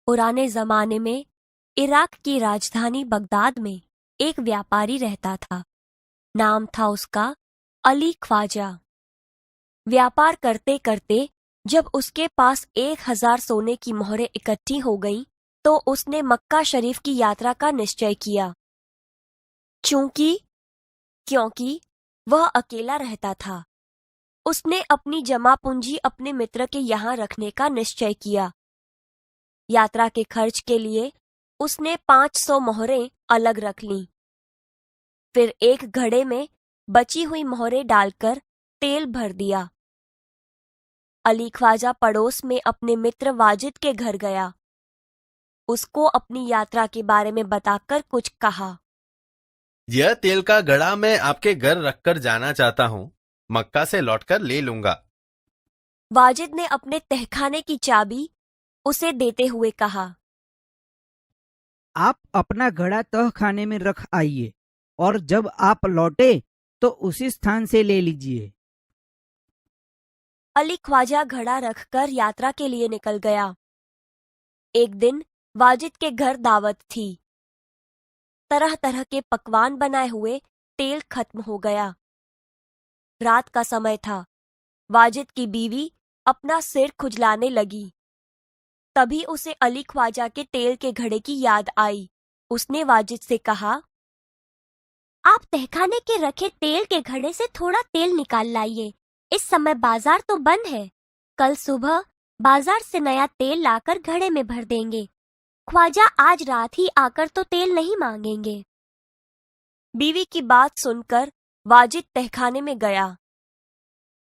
पुराने जमाने में इराक की राजधानी बगदाद में एक व्यापारी रहता था। नाम था उसका अली ख्वाजा। व्यापार करते करते जब उसके पास 1000 सोने की मोहरें इकट्ठी हो गईं, तो उसने मक्का शरीफ की यात्रा का निश्चय किया। क्योंकि वह अकेला रहता था, उसने अपनी जमा पूंजी अपने मित्र के यहाँ रखने का निश्चय किया। यात्रा के खर्च के लिए उसने 500 मोहरें अलग रख लीं। फिर एक घड़े में बची हुई मोहरें डालकर तेल भर दिया। अली ख्वाजा पड़ोस में अपने मित्र वाजिद के घर गया। उसको अपनी यात्रा के बारे में बताकर कुछ कहा। यह तेल का घड़ा मैं आपके घर रखकर जाना चाहता हूँ। मक्का से लौटकर ले लूंगा। वाजिद ने अपने तहखाने की चाबी उसे देते हुए कहा, आप अपना घड़ा तहखाने में रख आइए और जब आप लौटे तो उसी स्थान से ले लीजिए। अली ख्वाजा घड़ा रखकर यात्रा के लिए निकल गया। एक दिन वाजिद के घर दावत थी। तरह तरह के पकवान बनाए हुए तेल खत्म हो गया। रात का समय था। वाजिद की बीवी अपना सिर खुजलाने लगी। तभी उसे अली ख्वाजा के तेल के घड़े की याद आई। उसने वाजिद से कहा, आप तहखाने के रखे तेल के घड़े से थोड़ा तेल निकाल लाइए। इस समय बाजार तो बंद है। कल सुबह बाजार से नया तेल लाकर घड़े में भर देंगे। ख्वाजा आज रात ही आकर तो तेल नहीं मांगेंगे। बीवी की बात सुनकर वाजिद तहखाने में गया।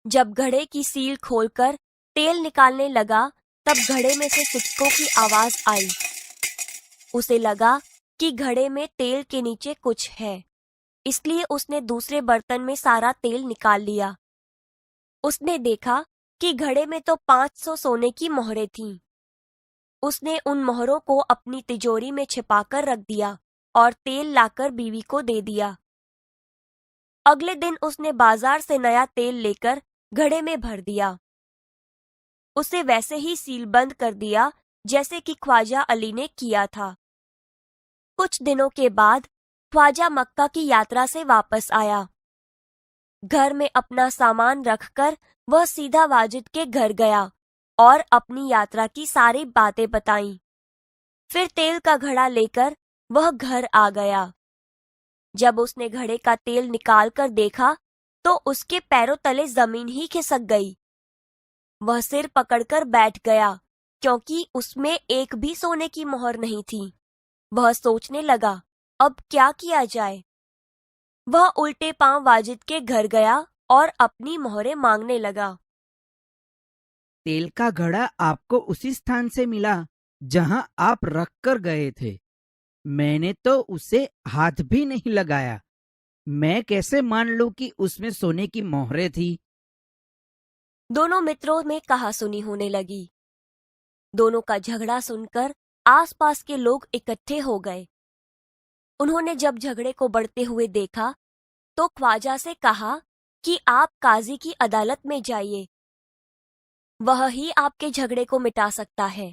जब घड़े की सील खोलकर तेल निकालने लगा, तब घड़े में से सिक्कों की आवाज आई। उसे लगा कि घड़े में तेल के नीचे कुछ है, इसलिए उसने दूसरे बर्तन में सारा तेल निकाल लिया। उसने देखा कि घड़े में तो 500 सोने की मोहरें थीं। उसने उन मोहरों को अपनी तिजोरी में छिपाकर रख दिया और तेल लाकर बीवी को दे दिया। अगले दिन उसने बाजार से नया तेल लेकर घड़े में भर दिया। उसे वैसे ही सीलबंद कर दिया जैसे कि ख्वाजा अली ने किया था। कुछ दिनों के बाद ख्वाजा मक्का की यात्रा से वापस आया। घर में अपना सामान रखकर वह सीधा वाजिद के घर गया और अपनी यात्रा की सारी बातें बताईं। फिर तेल का घड़ा लेकर वह घर आ गया। जब उसने घड़े का तेल निकाल कर देखा, तो उसके पैरों तले जमीन ही खिसक गई। वह सिर पकड़कर बैठ गया, क्योंकि उसमें एक भी सोने की मोहर नहीं थी। वह सोचने लगा, अब क्या किया जाए। वह उल्टे पांव वाजिद के घर गया और अपनी मोहरें मांगने लगा। तेल का घड़ा आपको उसी स्थान से मिला जहां आप रख कर गए थे। मैंने तो उसे हाथ भी नहीं लगाया। मैं कैसे मान लूं कि उसमें सोने की मोहरें थी। दोनों मित्रों में कहासुनी होने लगी। दोनों का झगड़ा सुनकर आसपास के लोग इकट्ठे हो गए। उन्होंने जब झगड़े को बढ़ते हुए देखा, तो ख्वाजा से कहा कि आप काजी की अदालत में जाइए। वह ही आपके झगड़े को मिटा सकता है।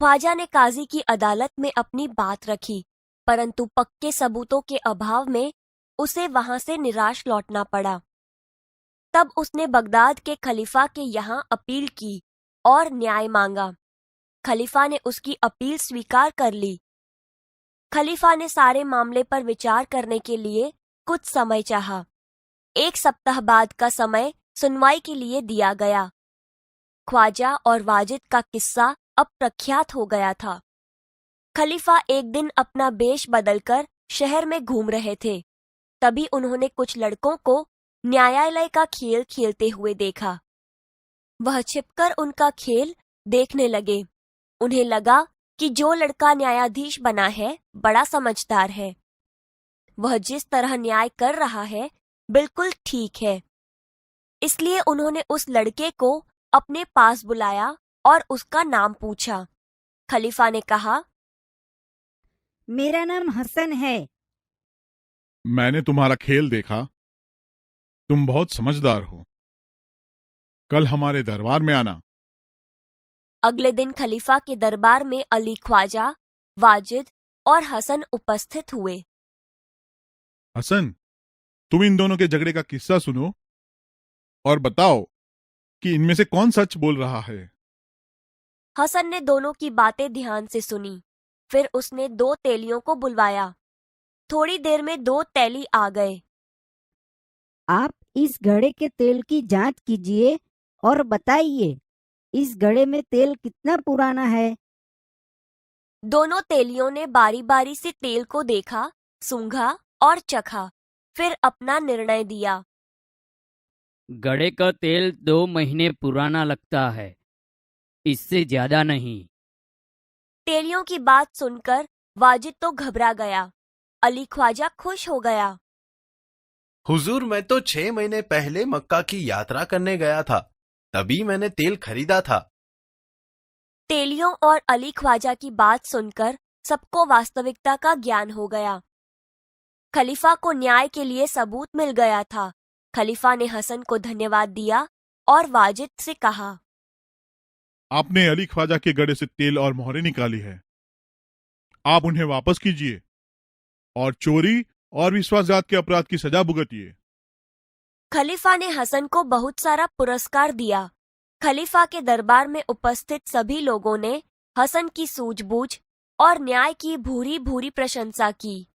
ख्वाजा ने काजी की अदालत में अपनी बात रखी, परंतु पक्के सबूतों के अभाव में उसे वहां से निराश लौटना पड़ा। तब उसने बगदाद के खलीफा के यहाँ अपील की और न्याय मांगा। खलीफा ने उसकी अपील स्वीकार कर ली। खलीफा ने सारे मामले पर विचार करने के लिए कुछ समय चाहा। 1 सप्ताह बाद का समय सुनवाई के लिए दिया गया। ख्वाजा और वाजिद का किस्सा अब प्रख्यात हो गया था। खलीफा एक दिन अपना वेश बदलकर शहर में घूम रहे थे। तभी उन्होंने कुछ लड़कों को न्यायालय का खेल खेलते हुए देखा। वह छिपकर उनका खेल देखने लगे। उन्हें लगा कि जो लड़का न्यायाधीश बना है बड़ा समझदार है। वह जिस तरह न्याय कर रहा है बिल्कुल ठीक है। इसलिए उन्होंने उस लड़के को अपने पास बुलाया और उसका नाम पूछा। खलीफा ने कहा, मेरा नाम हसन है। मैंने तुम्हारा खेल देखा। तुम बहुत समझदार हो। कल हमारे दरबार में आना। अगले दिन खलीफा के दरबार में अली ख्वाजा, वाजिद और हसन उपस्थित हुए। हसन, तुम इन दोनों के झगड़े का किस्सा सुनो और बताओ कि इनमें से कौन सच बोल रहा है। हसन ने दोनों की बातें ध्यान से सुनी। फिर उसने 2 तेलियों को बुलवाया। थोड़ी देर में 2 तेली आ गए। आप इस घड़े के तेल की जांच कीजिए और बताइए इस घड़े में तेल कितना पुराना है। दोनों तेलियों ने बारी बारी से तेल को देखा, सूंघा और चखा, फिर अपना निर्णय दिया। घड़े का तेल 2 महीने पुराना लगता है, इससे ज्यादा नहीं। तेलियों की बात सुनकर वाजिद तो घबरा गया। अली ख्वाजा खुश हो गया। हुजूर, मैं तो 6 महीने पहले मक्का की यात्रा करने गया था, तभी मैंने तेल खरीदा था। तेलियों और अली ख्वाजा की बात सुनकर सबको वास्तविकता का ज्ञान हो गया। खलीफा को न्याय के लिए सबूत मिल गया था। खलीफा ने हसन को धन्यवाद दिया और वाजिद से कहा, आपने अली ख्वाजा के घड़े से तेल और मोहरें निकाली है, आप उन्हें वापस कीजिए और चोरी और विश्वासघात के अपराध की सजा भुगतिए। खलीफा ने हसन को बहुत सारा पुरस्कार दिया। खलीफा के दरबार में उपस्थित सभी लोगों ने हसन की सूझबूझ और न्याय की भूरी भूरी प्रशंसा की।